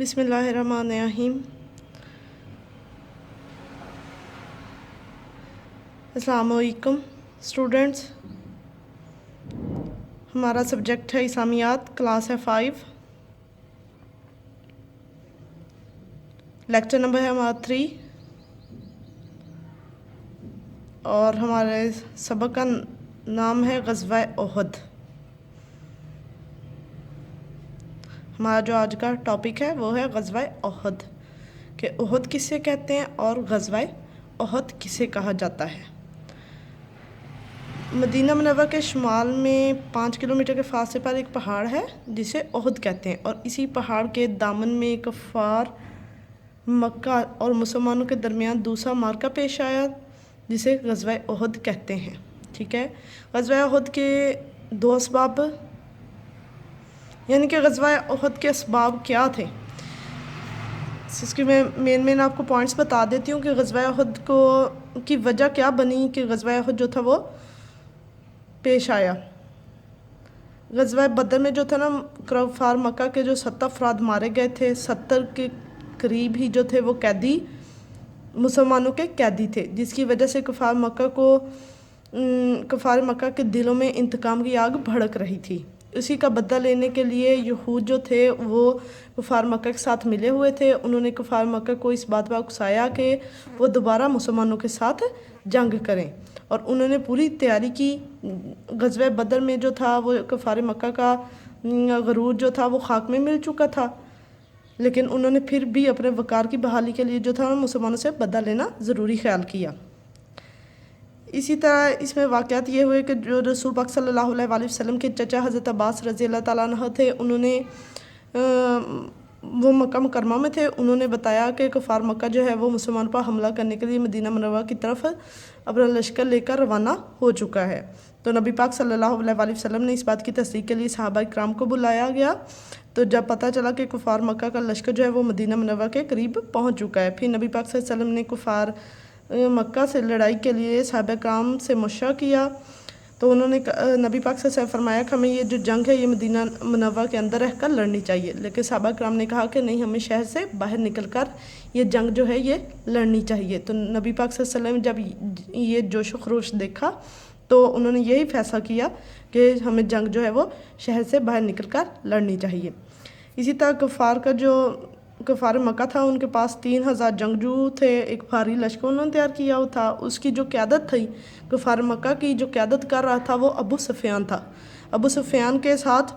बिस्मिल्लाहिर्रहमानिर्रहीम। अस्सलाम वालेकुम स्टूडेंट्स। हमारा सब्जेक्ट है इस्लामियात, क्लास है 5, लेक्चर नंबर है हमारा 3 और हमारे सबक का नाम है ग़ज़वा उहद। हमारा जो आज का टॉपिक है वो है ग़ज़वा उहद, कि उहद किसे कहते हैं और ग़ज़वा उहद किसे कहा जाता है। मदीना मुनव्वरा के शुमाल में 5 किलोमीटर के फासले पर एक पहाड़ है जिसे उहद कहते हैं, और इसी पहाड़ के दामन में कफ़ार मक्का और मुसलमानों के दरमियान दूसरा मार्का पेश आया जिसे ग़ज़वा उहद कहते हैं। ठीक है, ग़ज़वा उहद के 2 असबाब, यानी कि ग़ज़वा उहद के असबाब क्या थे, इसकी मैं मेन आपको पॉइंट्स बता देती हूँ कि ग़ज़वा उहद को की वजह क्या बनी कि ग़ज़वा उहद जो था वो पेश आया। ग़ज़वा बदर में जो था ना, कुफ़ार मक्का के जो 70 अफराद मारे गए थे, 70 के करीब ही जो थे वो कैदी मुसलमानों के कैदी थे, जिसकी वजह से कुफ़ार मक्का के दिलों में इंतकाम की आग भड़क रही थी। उसी का बदला लेने के लिए यहूद जो थे वो कुफ़ार मक्का के साथ मिले हुए थे। उन्होंने कुफ़ार मक्का को इस बात पर उकसाया कि वो दोबारा मुसलमानों के साथ जंग करें, और उन्होंने पूरी तैयारी की। ग़ज़वा बदर में जो था वो कुफ़ार मक्का का गरूर जो था वो खाक में मिल चुका था, लेकिन उन्होंने फिर भी अपने वक़ार की बहाली के लिए जो था मुसलमानों से बदला लेना ज़रूरी ख्याल किया। इसी तरह इसमें वाक़यात ये हुए कि जो रसूल पाक सल्लल्लाहु अलैहि वसल्लम के चचा हज़रत अब्बास रज़ी अल्लाह ताला अन्हु थे, उन्होंने वो मक्का मुकरमा में थे। उन्होंने बताया कि कुफ़ार मक्का जो है वो मुसलमान पर हमला करने के लिए मदीना मुनव्वरा की तरफ अपना लश्कर लेकर रवाना हो चुका है। तो नबी पाक सल्लल्लाहु अलैहि वसल्लम ने इस बात की तस्दीक के लिए सहाबा इकराम को बुलाया गया। तो जब पता चला कि कुफ़ार मक्का का लश्कर जो है वो मदीना मुनव्वरा के करीब पहुँच चुका है, फिर नबी पाक सल्लल्लाहु अलैहि वसल्लम ने कुफ़ार मक्का से लड़ाई के लिए सहाबा इकराम से मशवरा किया। तो उन्होंने नबी पाक से फरमाया कि हमें ये जो जंग है ये मदीना मुनव्वरा के अंदर रहकर लड़नी चाहिए, लेकिन सहाबा इकराम ने कहा कि नहीं, हमें शहर से बाहर निकलकर ये जंग जो है ये लड़नी चाहिए। तो नबी पाक सल्लल्लाहु अलैहि वसल्लम जब ये जोश व खरोश देखा तो उन्होंने यही फैसला किया कि हमें जंग जो है वो शहर से बाहर निकलकर लड़नी चाहिए। इसी तरह कुफ़ार मक्का था, उनके पास 3000 जंगजू थे, एक भारी लश्कर उन्होंने तैयार किया हुआ था। उसकी जो क़यादत थी, कुफ़ार मक्का की जो क़यादत कर रहा था वो अबू सुफ़ियान था। अबू सुफ़ियान के साथ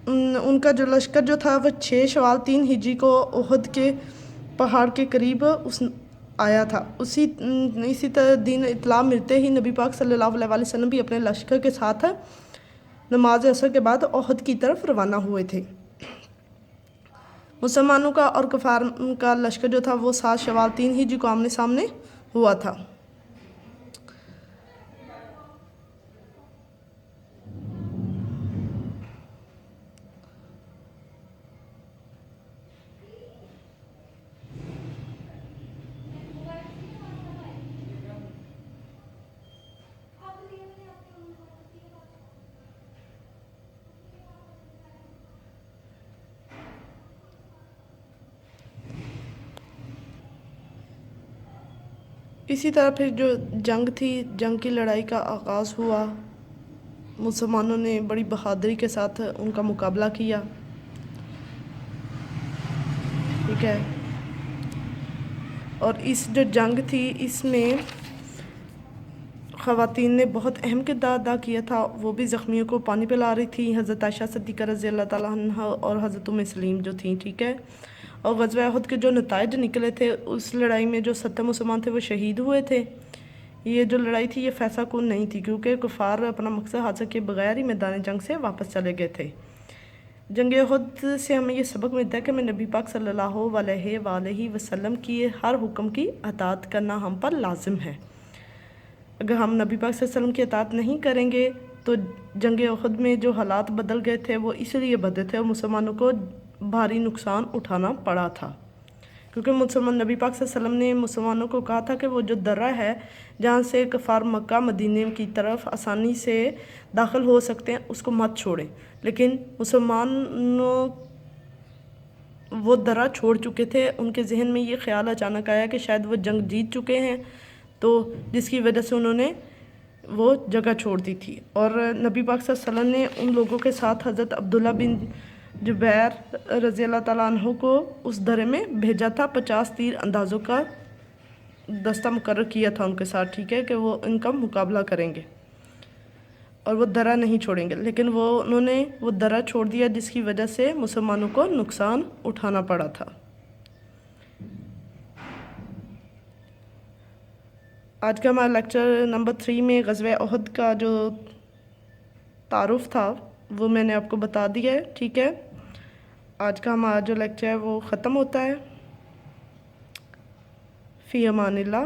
उनका जो लश्कर जो था वह 6 शवाल 3 हिजरी को उहद के पहाड़ के करीब आया था। इसी तरह दिन इत्तला मिलते ही नबी पाक सल्लल्लाहु अलैहि वसल्लम भी अपने लश्कर के साथ नमाज असर के बाद उहद की तरफ रवाना हुए थे। मुसलमानों का और कुफ़ार का लश्कर जो था वो 7 शवाल 3 हिजरी को आमने सामने हुआ था। इसी तरह फिर जो जंग थी, जंग की लड़ाई का आगाज़ हुआ। मुसलमानों ने बड़ी बहादुरी के साथ उनका मुकाबला किया। ठीक है, और इस जो जंग थी इसमें ख़वातीन ने बहुत अहम किरदार अदा किया था। वो भी ज़ख्मियों को पानी पिला रही थी, हज़रत आयशा सिद्दीक़ा रज़ी अल्लाह ताला अन्हा और हज़रत उम्मे सलीम जो थी। ठीक है, और ग़ज़वा उहद के जो नताइज निकले थे, उस लड़ाई में जो 70 मुसलमान थे वो शहीद हुए थे। ये जो लड़ाई थी ये फैसला कुन नहीं थी, क्योंकि कुफ़ार अपना मकसद हासिल किए बगैर ही मैदान जंग से वापस चले गए थे। जंग उहद से हमें ये सबक मिलता है कि हमें नबी पाक सल्लल्लाहु अलैहि वसल्लम की हर हुक्म की अताअत करना हम पर लाजिम है। अगर हम नबी पाक सल्लल्लाहु अलैहि वसल्लम की अताअत नहीं करेंगे तो जंग उहद में जो हालात बदल गए थे वो इसलिए बदले थे और मुसलमानों को भारी नुकसान उठाना पड़ा था, کیونکہ نبی پاک صلی اللہ علیہ وسلم نے مسلمانوں کو کہا تھا کہ وہ جو درہ ہے جہاں سے کفار مکہ مدینے کی طرف آسانی سے داخل ہو سکتے ہیں اس کو مت چھوڑیں، لیکن مسلمانوں وہ درہ چھوڑ چکے تھے، ان کے ذہن میں یہ خیال اچانک آیا کہ شاید وہ جنگ جیت چکے ہیں، تو جس کی وجہ سے انہوں نے وہ جگہ چھوڑ دی تھی۔ اور نبی پاک صلی اللہ علیہ وسلم نے ان لوگوں کے ساتھ حضرت عبداللہ بن جبیر رضی اللہ تعالیٰ عنہ کو اس درے میں بھیجا تھا، 50 تیر اندازوں کا دستہ مقرر کیا تھا ان کے ساتھ، ٹھیک ہے، کہ وہ ان کا مقابلہ کریں گے اور وہ درہ نہیں چھوڑیں گے، لیکن انہوں نے وہ درہ چھوڑ دیا جس کی وجہ سے مسلمانوں کو نقصان اٹھانا پڑا تھا۔ آج کا ہمارا لیکچر نمبر 3 میں غزوہ احد کا جو تعارف تھا وہ میں نے آپ کو بتا دیا ہے، ٹھیک ہے۔ آج کا ہمارا جو لیکچر ہے وہ ختم ہوتا ہے۔ فی امان اللہ۔